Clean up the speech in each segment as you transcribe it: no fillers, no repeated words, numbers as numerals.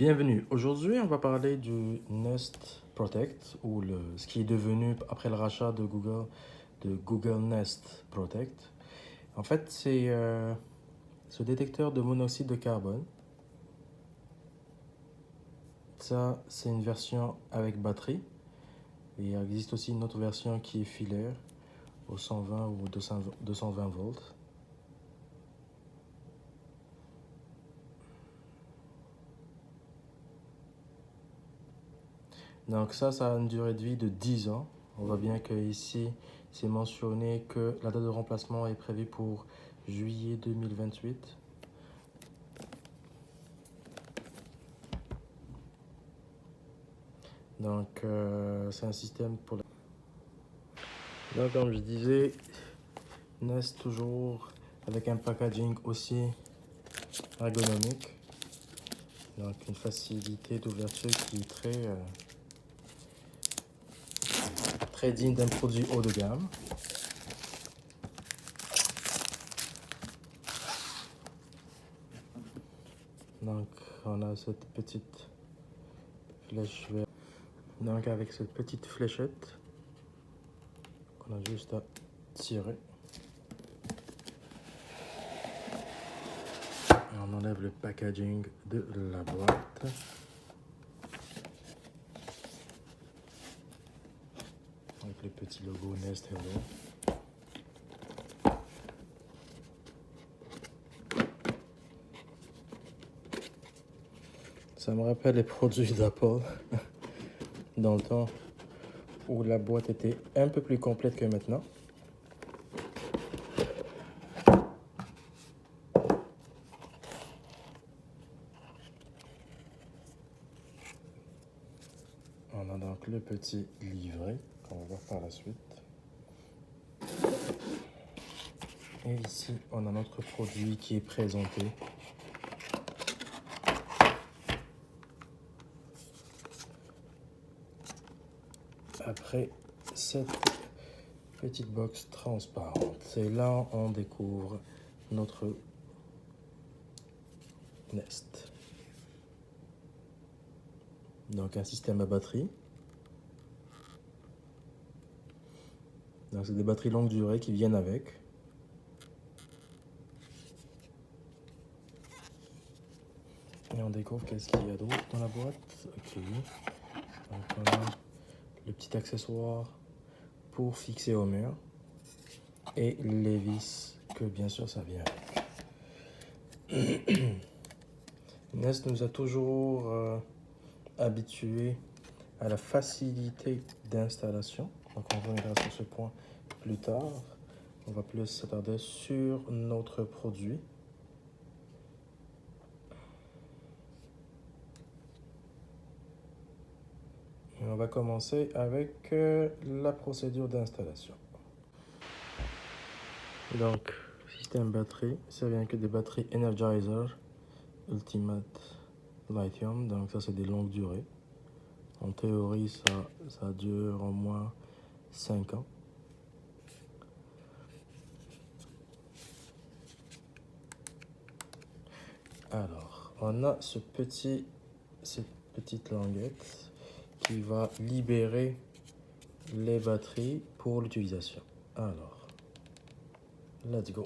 Bienvenue. Aujourd'hui, on va parler du Nest Protect ou ce qui est devenu après le rachat de Google Nest Protect. En fait, c'est ce détecteur de monoxyde de carbone. Ça, c'est une version avec batterie. Et il existe aussi une autre version qui est filaire au 120 ou 220 volts. Donc ça a une durée de vie de 10 ans. On voit bien que ici, c'est mentionné que la date de remplacement est prévue pour juillet 2028. Donc c'est un système pour la... Donc comme je disais, Nest toujours avec un packaging aussi ergonomique. Donc une facilité d'ouverture qui est très digne d'un produit haut de gamme. Donc on a cette petite flèche verte. Donc avec cette petite fléchette qu'on a juste à tirer. Et on enlève le packaging de la boîte. Avec le petit logo Nest Hello. Ça me rappelle les produits d'Apple dans le temps où la boîte était un peu plus complète que maintenant. On a donc le petit livret qu'on va voir par la suite. Et ici, on a notre produit qui est présenté. Après cette petite box transparente, c'est là on découvre notre Nest. Donc un système à batterie. Donc c'est des batteries longue durée qui viennent avec. Et on découvre qu'est-ce qu'il y a d'autre dans la boîte. Ok. Donc on a le petit accessoire pour fixer au mur. Et les vis que bien sûr ça vient avec. Nest nous a toujours habitués à la facilité d'installation. Donc on reviendra sur ce point plus tard. On va plus s'attarder sur notre produit. Et on va commencer avec la procédure d'installation. Donc, système batterie, ça vient que des batteries Energizer Ultimate Lithium. Donc ça c'est des longues durées. En théorie, ça dure au moins 5 ans. Alors, on a cette petite languette qui va libérer les batteries pour l'utilisation. Alors, let's go.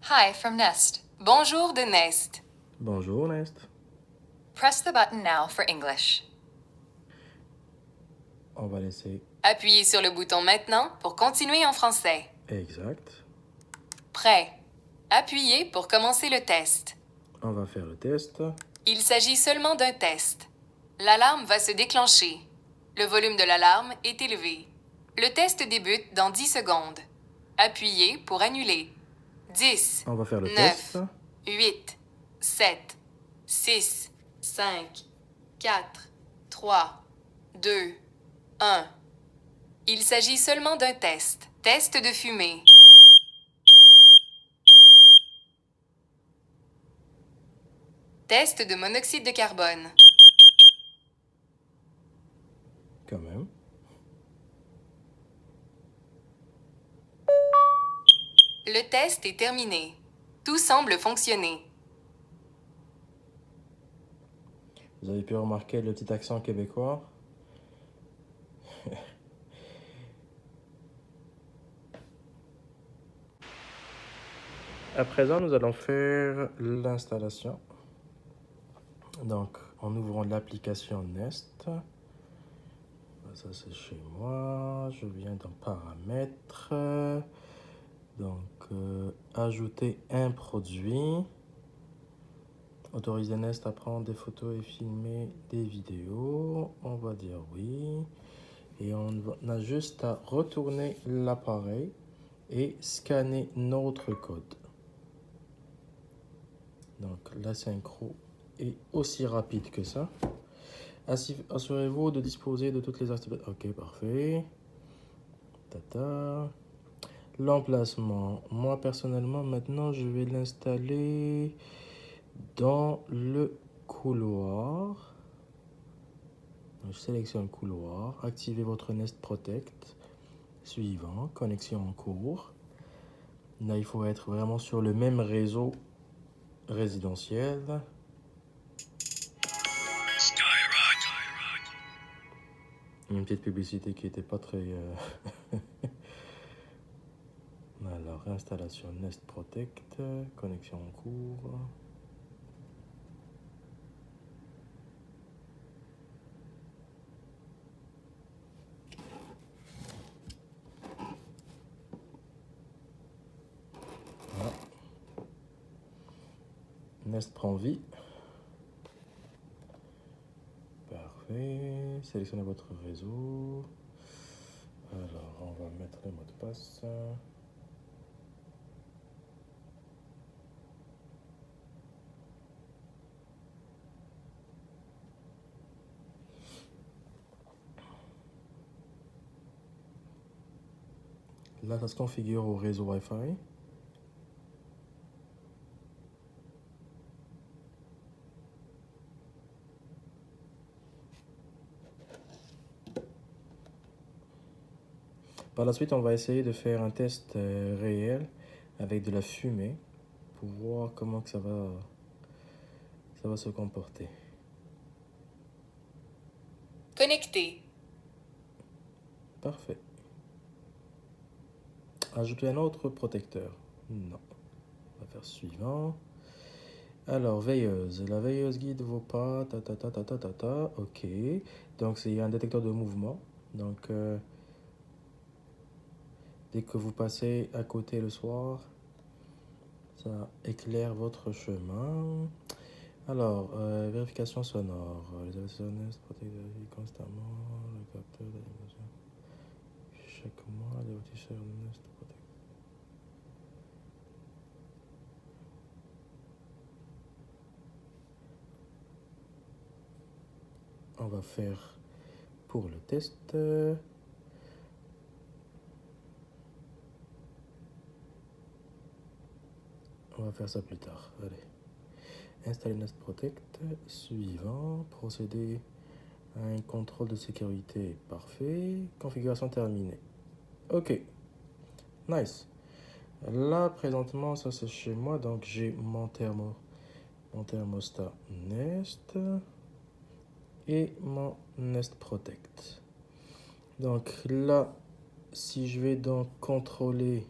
Hi from Nest. Bonjour de Nest. Bonjour Nest. Press the button now for English. On va laisser Appuyez sur le bouton maintenant pour continuer en français. exact. Prêt. Appuyez pour commencer le test. On va faire le test. Il s'agit seulement d'un test. L'alarme va se déclencher. Le volume de l'alarme est élevé. Le test débute dans 10 secondes. Appuyez pour annuler. 10, On va faire le 9, test. 8, 7, 6, 5, 4, 3, 2, 1. Il s'agit seulement d'un test. Test de fumée. Test de monoxyde de carbone. Quand même. Le test est terminé. Tout semble fonctionner. Vous avez pu remarquer le petit accent québécois. À présent, nous allons faire l'installation. Donc, en ouvrant l'application Nest. Ça, c'est chez moi. Je viens dans Paramètres. Donc, ajouter un produit. Autoriser Nest à prendre des photos et filmer des vidéos. On va dire oui. Et on a juste à retourner l'appareil et scanner notre code. Donc, la synchro est aussi rapide que ça. Assurez-vous de disposer de toutes les activités. Ok, parfait. Tata. L'emplacement. Moi, personnellement, maintenant, je vais l'installer dans le couloir. Donc, je sélectionne couloir. Activez votre Nest Protect. Suivant. Connexion en cours. Là, il faut être vraiment sur le même réseau résidentiel. Une petite publicité qui n'était pas très... Alors, installation Nest Protect, connexion en cours. Voilà. Nest prend vie. Parfait. Sélectionnez votre réseau. Alors, on va mettre le mot de passe. Là, ça se configure au réseau Wi-Fi. Par la suite, on va essayer de faire un test réel avec de la fumée pour voir comment que ça va se comporter. Connecté. Parfait. Ajouter un autre protecteur. Non. On va faire suivant. Alors, veilleuse. La veilleuse guide vos pas. Ok. Donc, c'est un détecteur de mouvement. Donc, dès que vous passez à côté le soir, ça éclaire votre chemin. Alors, vérification sonore. Les investisseurs Nest protègent la vie constamment. Le capteur d'animation. Chaque mois, les investisseurs Nest protègent. On va faire pour le test. On va faire ça plus tard. Allez. Installer Nest Protect. Suivant. Procéder à un contrôle de sécurité. Parfait. Configuration terminée. Ok. Nice. Là, présentement, ça c'est chez moi. Donc, j'ai mon thermostat Nest et mon Nest Protect. Donc là, si je vais donc contrôler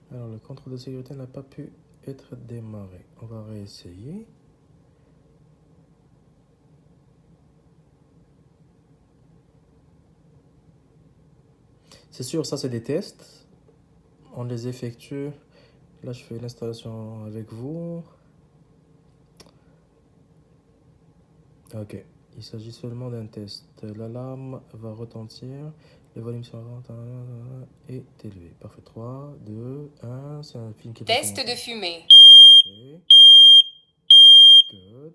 alors le contrôle de sécurité n'a pas pu être démarré. On va réessayer. C'est sûr, ça c'est des tests. On les effectue. Là, je fais l'installation avec vous. Ok. Il s'agit seulement d'un test. L'alarme va retentir. Le volume sur est élevé. Parfait. 3, 2, 1. C'est un film qui va Test commencer. de fumée. Parfait. Good.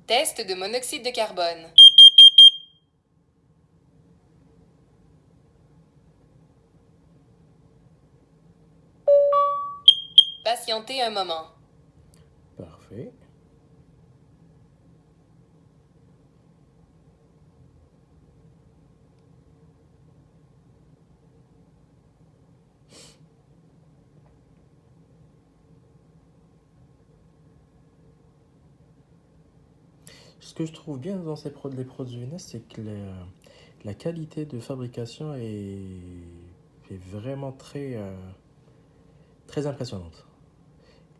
Test de monoxyde de carbone. Patientez un moment. Parfait. Ce que je trouve bien dans les produits Nest, c'est que la qualité de fabrication est vraiment très impressionnante.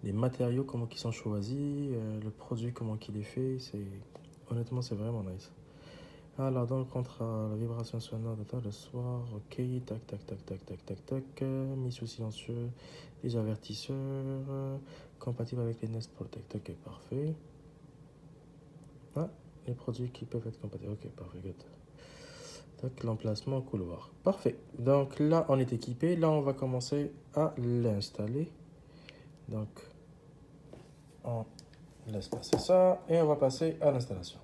Les matériaux, comment ils sont choisis, le produit, comment il est fait, honnêtement, c'est vraiment nice. Alors, dans le contrat, la vibration sonore le soir, ok, tac, tac, tac, tac, tac, tac, tac, mis sous silencieux, les avertisseurs, compatible avec les Nest Protect, ok, parfait. Ah, les produits qui peuvent être compatibles, ok, parfait, good. Tac, l'emplacement couloir, parfait. Donc là, on est équipé, là, on va commencer à l'installer. Donc, on laisse passer ça et on va passer à l'installation.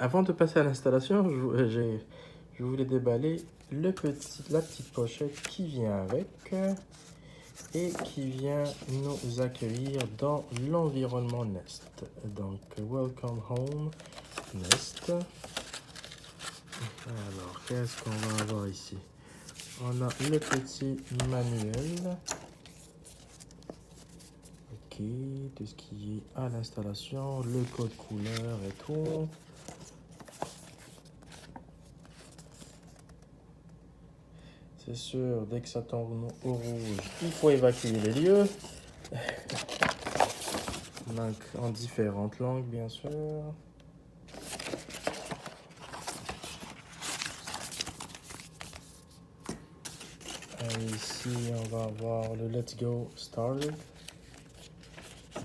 Avant de passer à l'installation, je voulais déballer la petite pochette qui vient avec et qui vient nous accueillir dans l'environnement Nest. Donc, Welcome Home Nest. Alors, qu'est-ce qu'on va avoir ici? On a le petit manuel. Ok, tout ce qui est à l'installation, le code couleur et tout. C'est sûr, dès que ça tourne au rouge, il faut évacuer les lieux. Donc, en différentes langues, bien sûr. Et ici, on va avoir le Let's Go Started.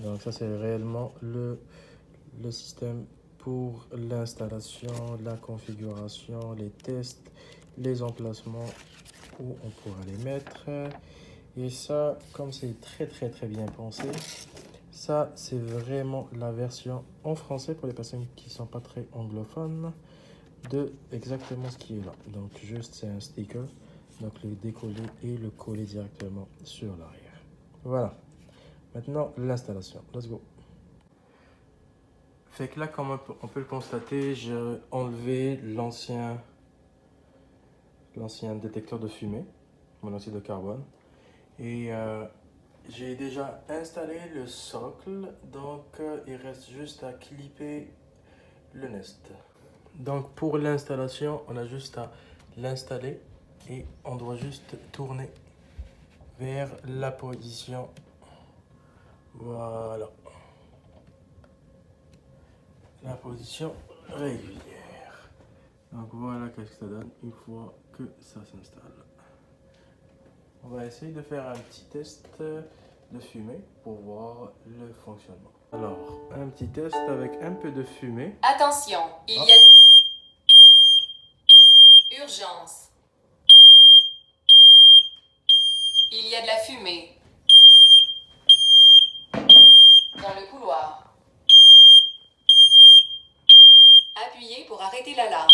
Donc, ça, c'est réellement le système pour l'installation, la configuration, les tests, les emplacements où on pourra les mettre. Et ça, comme c'est très bien pensé, ça c'est vraiment la version en français pour les personnes qui sont pas très anglophones de exactement ce qui est là. Donc juste c'est un sticker, donc le décoller et le coller directement sur l'arrière. Voilà, maintenant l'installation, let's go. Fait que là, comme on peut le constater, j'ai enlevé l'ancien détecteur de fumée, monoxyde de carbone. Et j'ai déjà installé le socle, donc il reste juste à clipper le Nest. Donc pour l'installation, on a juste à l'installer et on doit juste tourner vers la position. Voilà. La position régulière. Donc voilà qu'est-ce que ça donne une fois que ça s'installe. On va essayer de faire un petit test de fumée pour voir le fonctionnement. Alors, un petit test avec un peu de fumée. Attention, il y a urgence. Il y a de la fumée dans le couloir. Appuyez pour arrêter l'alarme.